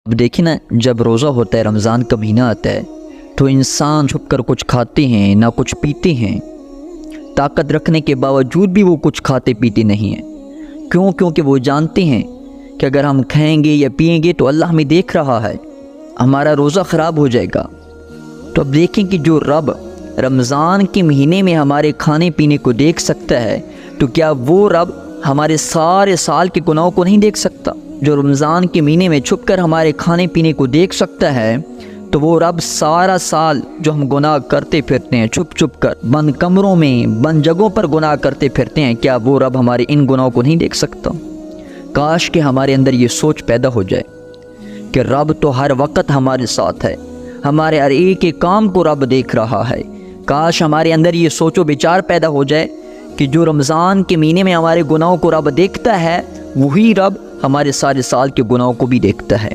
اب دیکھیں نا، جب روزہ ہوتا ہے، رمضان کا مہینہ آتا ہے تو انسان چھپ کر کچھ کھاتے ہیں نہ کچھ پیتے ہیں۔ طاقت رکھنے کے باوجود بھی وہ کچھ کھاتے پیتے نہیں ہیں۔ کیوں؟ کیونکہ وہ جانتے ہیں کہ اگر ہم کھائیں گے یا پئیں گے تو اللہ ہمیں دیکھ رہا ہے، ہمارا روزہ خراب ہو جائے گا۔ تو اب دیکھیں کہ جو رب رمضان کے مہینے میں ہمارے کھانے پینے کو دیکھ سکتا ہے تو کیا وہ رب ہمارے سارے سال کے گناہوں کو نہیں دیکھ سکتا؟ جو رمضان کے مہینے میں چھپ کر ہمارے کھانے پینے کو دیکھ سکتا ہے تو وہ رب سارا سال جو ہم گناہ کرتے پھرتے ہیں، چھپ چھپ کر بند کمروں میں بند جگہوں پر گناہ کرتے پھرتے ہیں، کیا وہ رب ہمارے ان گناہوں کو نہیں دیکھ سکتا؟ کاش کہ ہمارے اندر یہ سوچ پیدا ہو جائے کہ رب تو ہر وقت ہمارے ساتھ ہے، ہمارے ہر ایک کام کو رب دیکھ رہا ہے۔ کاش ہمارے اندر یہ سوچ و بچار پیدا ہو جائے کہ جو رمضان کے مہینے میں ہمارے گناہوں کو رب دیکھتا ہے، وہی رب ہمارے سارے سال کے گناہوں کو بھی دیکھتا ہے۔